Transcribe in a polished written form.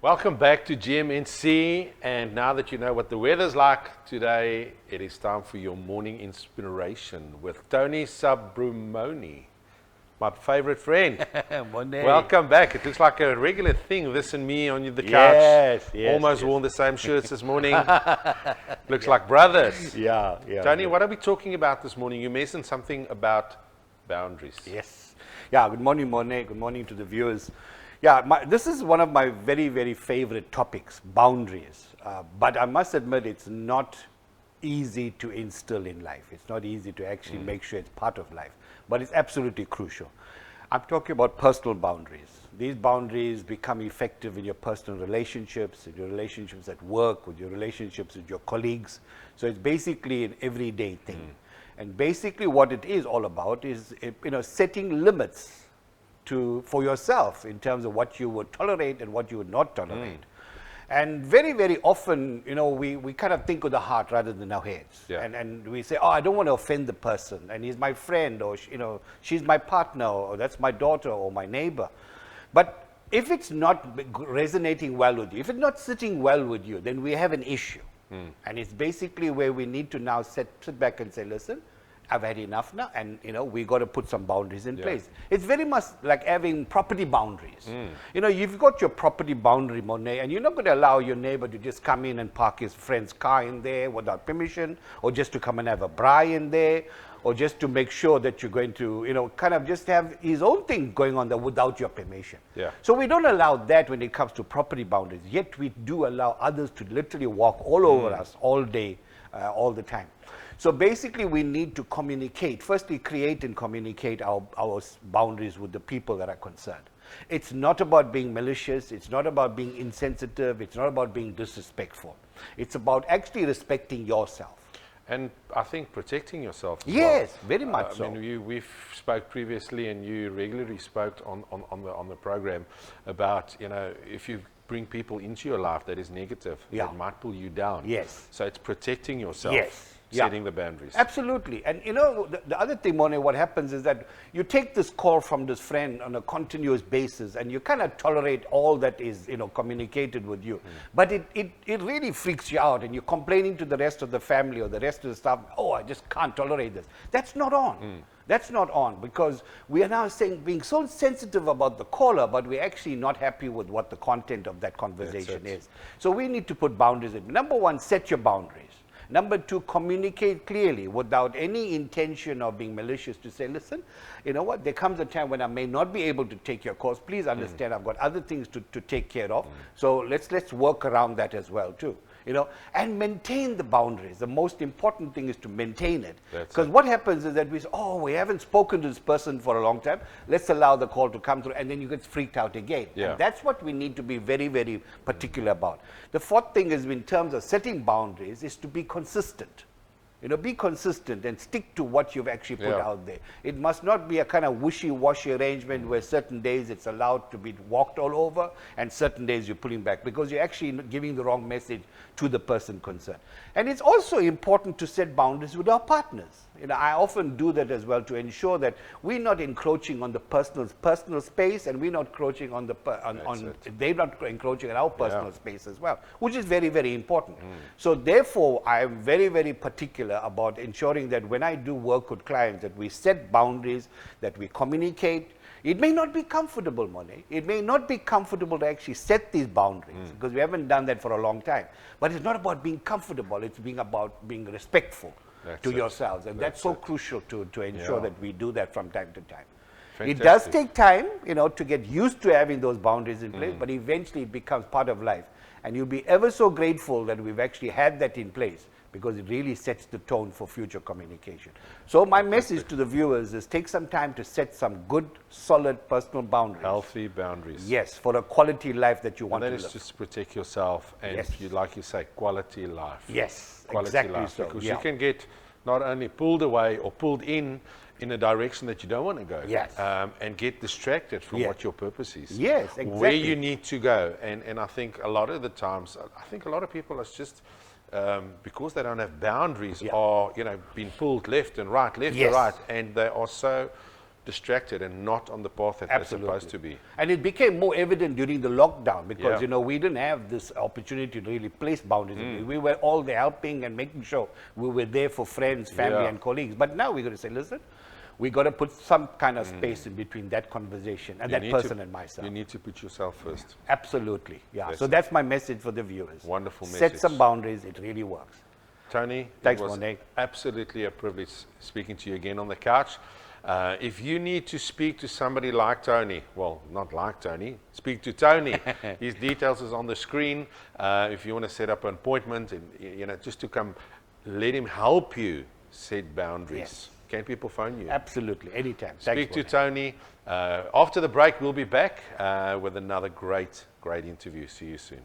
Welcome back to GMNC, and now that you know what the weather's like today, it is time for your morning inspiration with Tony Subramony, my favorite friend. Welcome back. It looks like a regular thing, this and me on the couch. Yes, Almost worn the same shirts this morning. Looks like brothers. Yeah. Tony, what are we talking about this morning? You mentioned something about boundaries. Yes. Yeah, good morning, Monet. Good morning to the viewers. Yeah, this is one of my very, very favorite topics, boundaries. But I must admit, it's not easy to instill in life. It's not easy to actually make sure it's part of life. But it's absolutely crucial. I'm talking about personal boundaries. These boundaries become effective in your personal relationships, in your relationships at work, with your relationships with your colleagues. So it's basically an everyday thing. And basically what it is all about is setting limits for yourself in terms of what you would tolerate and what you would not tolerate. And very, very often, we kind of think with the heart rather than our heads. Yeah. And we say, I don't want to offend the person, and he's my friend, or she's my partner, or that's my daughter or my neighbor. But if it's not resonating well with you, if it's not sitting well with you, then we have an issue. And it's basically where we need to now sit back and say, listen, I've had enough now, and we got to put some boundaries in place. It's very much like having property boundaries. You've got your property boundary, Monet, and you're not going to allow your neighbor to just come in and park his friend's car in there without permission, or just to come and have a braai in there, or just to make sure that you're going to, kind of just have his own thing going on there without your permission. Yeah. So we don't allow that when it comes to property boundaries, yet we do allow others to literally walk all over us all day, all the time. So basically we need to communicate, firstly create and communicate our boundaries with the people that are concerned. It's not about being malicious, it's not about being insensitive, it's not about being disrespectful. It's about actually respecting yourself. And I think protecting yourself as yes, well. very much so. I mean, we've spoke previously, and you regularly spoke on the program about, if you bring people into your life that is negative, that might pull you down. Yes. So it's protecting yourself. Yes. Setting the boundaries. Absolutely. And the other thing, Monet, what happens is that you take this call from this friend on a continuous basis, and you kind of tolerate all that is communicated with you. But it really freaks you out, and you're complaining to the rest of the family or the rest of the staff, I just can't tolerate this. That's not on. That's not on, because we are now being so sensitive about the caller, but we're actually not happy with what the content of that conversation is. So we need to put boundaries in. Number one, set your boundaries. Number two, communicate clearly without any intention of being malicious, to say, listen, you know what, there comes a time when I may not be able to take your course. Please understand, I've got other things to take care of. So let's work around that as well too. And maintain the boundaries. The most important thing is to maintain it. Because what happens is that we say, we haven't spoken to this person for a long time. Let's allow the call to come through, and then you get freaked out again. Yeah. And that's what we need to be very, very particular about. The fourth thing is, in terms of setting boundaries, is to be consistent. Be consistent and stick to what you've actually put out there. It must not be a kind of wishy-washy arrangement where certain days it's allowed to be walked all over and certain days you're pulling back, because you're actually giving the wrong message to the person concerned. And it's also important to set boundaries with our partners. I often do that as well, to ensure that we're not encroaching on the personal space, and we're not encroaching on they're not encroaching on our personal space as well, which is very, very important. So therefore, I am very, very particular about ensuring that when I do work with clients, that we set boundaries, that we communicate. It may not be comfortable, Monet. It may not be comfortable to actually set these boundaries, because we haven't done that for a long time. But it's not about being comfortable, it's about being respectful to yourselves. And that's so crucial to ensure that we do that from time to time. Fantastic. It does take time, to get used to having those boundaries in place, but eventually it becomes part of life. And you'll be ever so grateful that we've actually had that in place, because it really sets the tone for future communication. So my message to the viewers is, take some time to set some good, solid personal boundaries. Healthy boundaries. Yes, for a quality life that you want to live. And that is just protect yourself, and like you say, quality life. Yes, quality exactly life. so. Because you can get not only pulled away or pulled in a direction that you don't want to go. Yes. And get distracted from what your purpose is. Yes, exactly. Where you need to go. And I think a lot of the times, a lot of people are just, because they don't have boundaries, are being pulled left and right, and right, and they are so distracted and not on the path that they're supposed to be. And it became more evident during the lockdown because, Yeah. you know, we didn't have this opportunity to really place boundaries. We were all there helping and making sure we were there for friends, family, Yeah. and colleagues. But now we're going to say, listen, we got to put some kind of space in between that conversation and that person and myself. You need to put yourself first. Absolutely. Yeah. That's So that's my message for the viewers. Wonderful Set message. some boundaries. It really works. Tony, Thanks, it was Monet. absolutely a privilege speaking to you again on the couch. If you need to speak to somebody like Tony, well, not like Tony, speak to Tony. His details is on the screen. If you want to set up an appointment, and you know, just to come, let him help you set boundaries. Yes. Can people phone you? Absolutely. Anytime. Speak Thanks, to Monet. Tony. After the break, we'll be back with another great interview. See you soon.